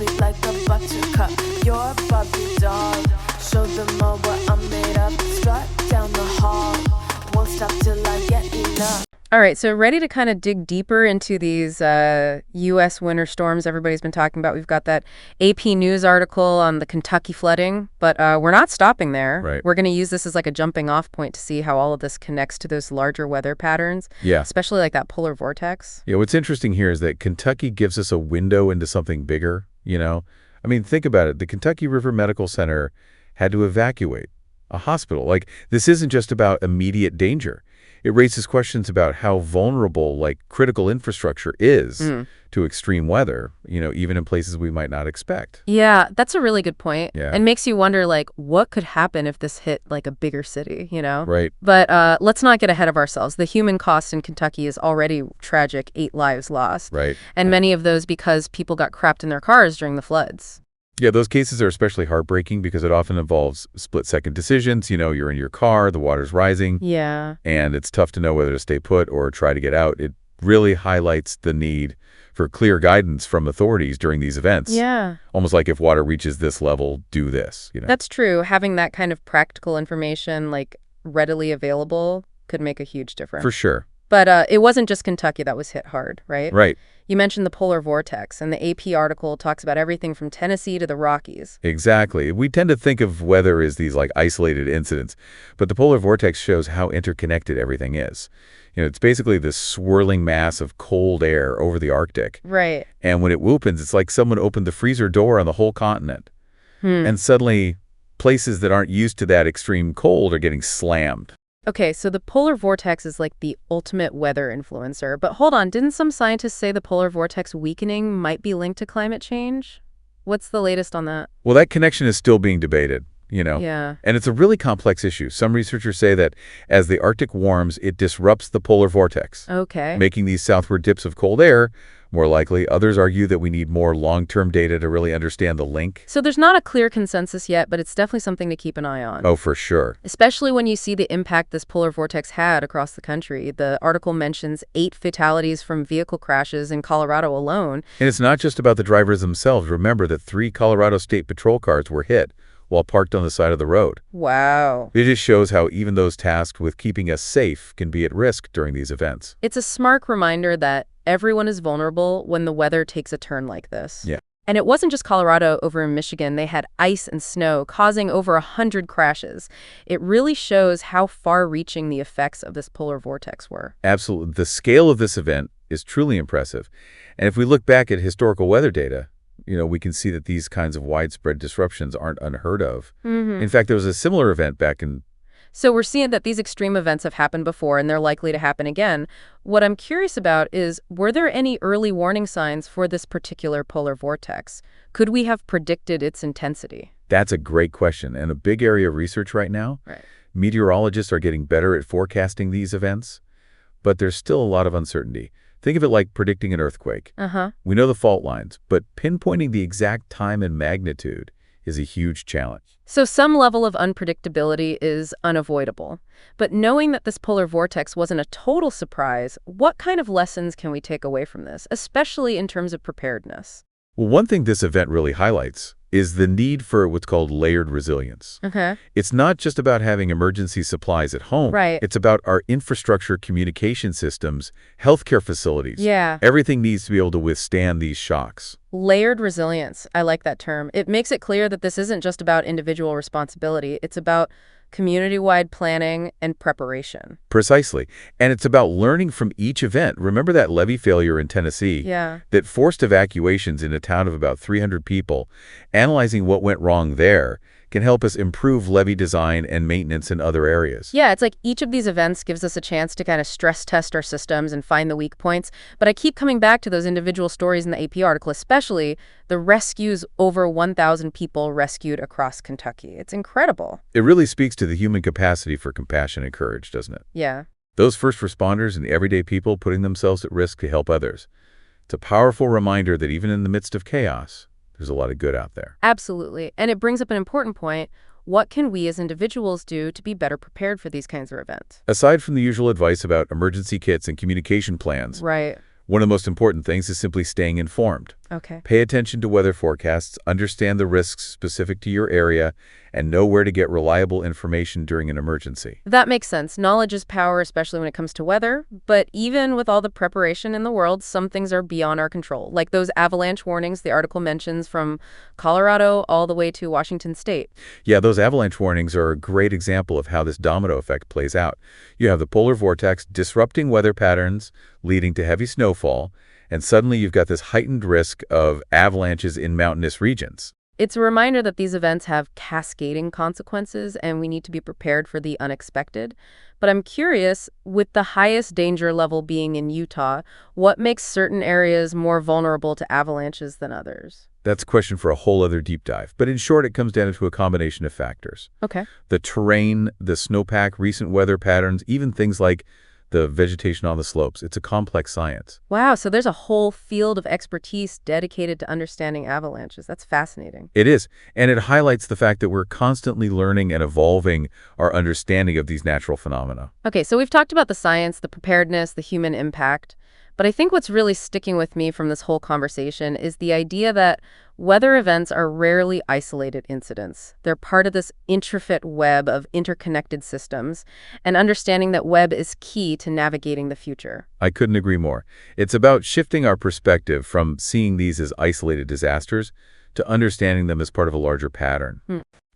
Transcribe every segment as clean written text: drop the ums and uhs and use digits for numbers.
sweet like a buttercup. You're a Barbie doll. Show them all what I'm made of. Strut down the hall. Won't stop till I get enough. All right, so ready to kind of dig deeper into these U.S. winter storms everybody's been talking about. We've got that AP News article on the Kentucky flooding, but we're not stopping there. Right. We're going to use this as like a jumping off point to see how all of this connects to those larger weather patterns, Yeah. especially like that polar vortex. Yeah, what's interesting here is that Kentucky gives us a window into something bigger, I mean, think about it. The Kentucky River Medical Center had to evacuate a hospital. Like, this isn't just about immediate danger. It raises questions about how vulnerable, critical infrastructure is to extreme weather, even in places we might not expect. Yeah, that's a really good point. Yeah. And makes you wonder, what could happen if this hit, a bigger city, Right. But let's not get ahead of ourselves. The human cost in Kentucky is already tragic, 8 lives lost. Right. And many of those because people got trapped in their cars during the floods. Yeah, those cases are especially heartbreaking because it often involves split-second decisions. You're in your car, the water's rising. Yeah. And it's tough to know whether to stay put or try to get out. It really highlights the need for clear guidance from authorities during these events. Yeah. Almost like if water reaches this level, do this. That's true. Having that kind of practical information, readily available could make a huge difference. For sure. But it wasn't just Kentucky that was hit hard, right? Right. You mentioned the polar vortex, and the AP article talks about everything from Tennessee to the Rockies. Exactly. We tend to think of weather as these isolated incidents, but the polar vortex shows how interconnected everything is. It's basically this swirling mass of cold air over the Arctic. Right. And when it woopens, it's like someone opened the freezer door on the whole continent. And suddenly, places that aren't used to that extreme cold are getting slammed. Okay, so the polar vortex is like the ultimate weather influencer. But hold on, didn't some scientists say the polar vortex weakening might be linked to climate change? What's the latest on that? Well, that connection is still being debated, Yeah. And it's a really complex issue. Some researchers say that as the Arctic warms, it disrupts the polar vortex, Okay. making these southward dips of cold air more likely. Others argue that we need more long-term data to really understand the link. So there's not a clear consensus yet, but it's definitely something to keep an eye on. Oh, for sure. Especially when you see the impact this polar vortex had across the country. The article mentions 8 fatalities from vehicle crashes in Colorado alone. And it's not just about the drivers themselves. Remember that 3 Colorado State Patrol cars were hit while parked on the side of the road. Wow. It just shows how even those tasked with keeping us safe can be at risk during these events. It's a stark reminder that everyone is vulnerable when the weather takes a turn like this. Yeah. And it wasn't just Colorado. Over in Michigan, they had ice and snow causing over 100 crashes. It really shows how far-reaching the effects of this polar vortex were. Absolutely. The scale of this event is truly impressive. And if we look back at historical weather data, we can see that these kinds of widespread disruptions aren't unheard of. In fact, there was a similar event back in... So we're seeing that these extreme events have happened before and they're likely to happen again. What I'm curious about is, were there any early warning signs for this particular polar vortex? Could we have predicted its intensity? That's a great question and a big area of research right now. Right. Meteorologists are getting better at forecasting these events, but there's still a lot of uncertainty. Think of it like predicting an earthquake. We know the fault lines, but pinpointing the exact time and magnitude is a huge challenge. So some level of unpredictability is unavoidable. But knowing that this polar vortex wasn't a total surprise, what kind of lessons can we take away from this, especially in terms of preparedness? Well, one thing this event really highlights is the need for what's called layered resilience. Okay. It's not just about having emergency supplies at home. Right. It's about our infrastructure, communication systems, healthcare facilities. Yeah. Everything needs to be able to withstand these shocks. Layered resilience. I like that term. It makes it clear that this isn't just about individual responsibility. It's about community-wide planning and preparation. Precisely. And it's about learning from each event. Remember that levee failure in Tennessee? Yeah. That forced evacuations in a town of about 300 people. Analyzing what went wrong there can help us improve levee design and maintenance in other areas. Yeah, it's like each of these events gives us a chance to kind of stress test our systems and find the weak points. But I keep coming back to those individual stories in the AP article, especially the rescues. Over 1,000 people rescued across Kentucky. It's incredible. It really speaks to the human capacity for compassion and courage, doesn't it? Yeah. Those first responders and everyday people putting themselves at risk to help others. It's a powerful reminder that even in the midst of chaos, there's a lot of good out there. Absolutely. And it brings up an important point. What can we as individuals do to be better prepared for these kinds of events? Aside from the usual advice about emergency kits and communication plans, Right. One of the most important things is simply staying informed. Okay. Pay attention to weather forecasts, understand the risks specific to your area, and know where to get reliable information during an emergency. That makes sense. Knowledge is power, especially when it comes to weather. But even with all the preparation in the world, some things are beyond our control, like those avalanche warnings the article mentions from Colorado all the way to Washington State. Yeah, those avalanche warnings are a great example of how this domino effect plays out. You have the polar vortex disrupting weather patterns, leading to heavy snowfall, and suddenly you've got this heightened risk of avalanches in mountainous regions. It's a reminder that these events have cascading consequences and we need to be prepared for the unexpected. But I'm curious, with the highest danger level being in Utah, what makes certain areas more vulnerable to avalanches than others? That's a question for a whole other deep dive. But in short, it comes down to a combination of factors. Okay. The terrain, the snowpack, recent weather patterns, even things like the vegetation on the slopes. It's a complex science. Wow, so there's a whole field of expertise dedicated to understanding avalanches. That's fascinating. It is, and it highlights the fact that we're constantly learning and evolving our understanding of these natural phenomena. Okay, so we've talked about the science, the preparedness, the human impact. But I think what's really sticking with me from this whole conversation is the idea that weather events are rarely isolated incidents. They're part of this intricate web of interconnected systems, and understanding that web is key to navigating the future. I couldn't agree more. It's about shifting our perspective from seeing these as isolated disasters to understanding them as part of a larger pattern.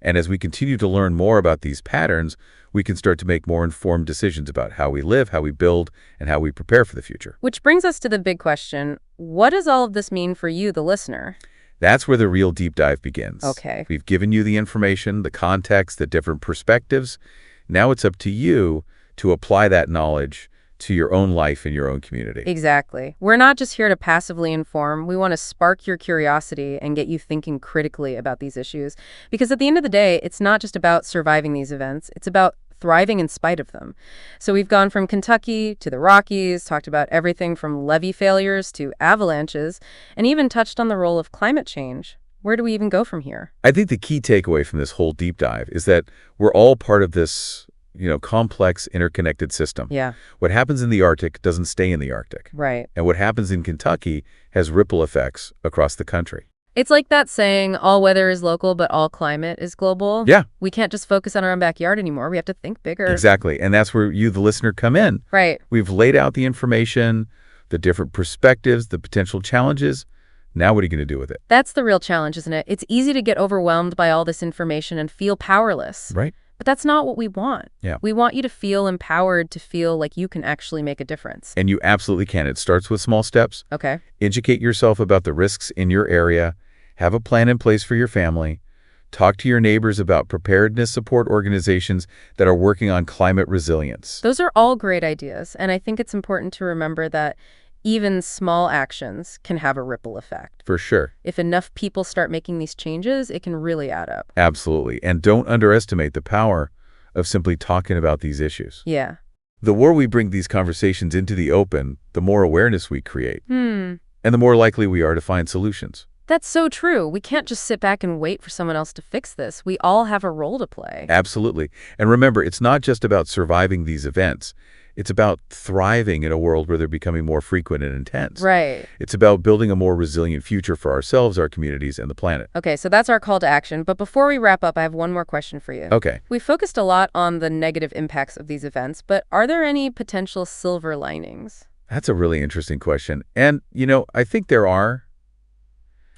And as we continue to learn more about these patterns, we can start to make more informed decisions about how we live, how we build, and how we prepare for the future. Which brings us to the big question, what does all of this mean for you, the listener? That's where the real deep dive begins. Okay. We've given you the information, the context, the different perspectives. Now it's up to you to apply that knowledge to your own life and your own community. Exactly. We're not just here to passively inform. We want to spark your curiosity and get you thinking critically about these issues. Because at the end of the day, it's not just about surviving these events. It's about thriving in spite of them. So we've gone from Kentucky to the Rockies, talked about everything from levee failures to avalanches, and even touched on the role of climate change. Where do we even go from here? I think the key takeaway from this whole deep dive is that we're all part of this complex, interconnected system. Yeah. What happens in the Arctic doesn't stay in the Arctic. Right. And what happens in Kentucky has ripple effects across the country. It's like that saying, all weather is local, but all climate is global. Yeah. We can't just focus on our own backyard anymore. We have to think bigger. Exactly. And that's where you, the listener, come in. Right. We've laid out the information, the different perspectives, the potential challenges. Now what are you going to do with it? That's the real challenge, isn't it? It's easy to get overwhelmed by all this information and feel powerless. Right. But that's not what we want. Yeah. We want you to feel empowered, to feel like you can actually make a difference. And you absolutely can. It starts with small steps. Okay. Educate yourself about the risks in your area. Have a plan in place for your family. Talk to your neighbors about preparedness support organizations that are working on climate resilience. Those are all great ideas. And I think it's important to remember that even small actions can have a ripple effect. For sure. If enough people start making these changes, it can really add up. Absolutely. And don't underestimate the power of simply talking about these issues. Yeah. The more we bring these conversations into the open, the more awareness we create. And the more likely we are to find solutions. That's so true. We can't just sit back and wait for someone else to fix this. We all have a role to play. Absolutely. And remember, it's not just about surviving these events. It's about thriving in a world where they're becoming more frequent and intense. Right. It's about building a more resilient future for ourselves, our communities, and the planet. Okay, so that's our call to action. But before we wrap up, I have one more question for you. Okay. We focused a lot on the negative impacts of these events, but are there any potential silver linings? That's a really interesting question. And, I think there are.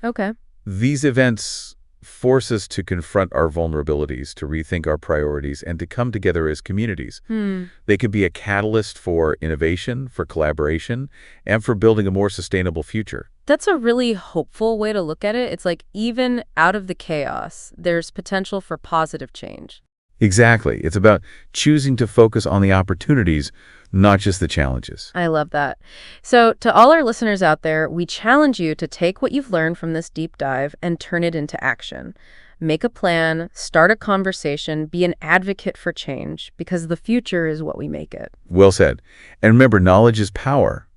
Okay. These events force us to confront our vulnerabilities, to rethink our priorities, and to come together as communities. They can be a catalyst for innovation, for collaboration, and for building a more sustainable future. That's a really hopeful way to look at it. It's like even out of the chaos, there's potential for positive change. Exactly. It's about choosing to focus on the opportunities, not just the challenges. I love that. So to all our listeners out there, we challenge you to take what you've learned from this deep dive and turn it into action. Make a plan, start a conversation, be an advocate for change, because the future is what we make it. Well said. And remember, knowledge is power,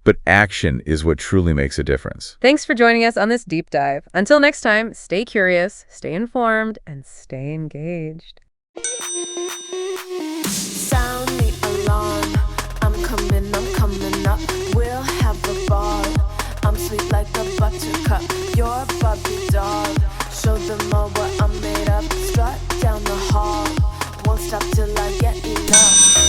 but action is what truly makes a difference. Thanks for joining us on this deep dive. Until next time, stay curious, stay informed, and stay engaged. Sound the alarm. I'm coming up. We'll have a I get enough.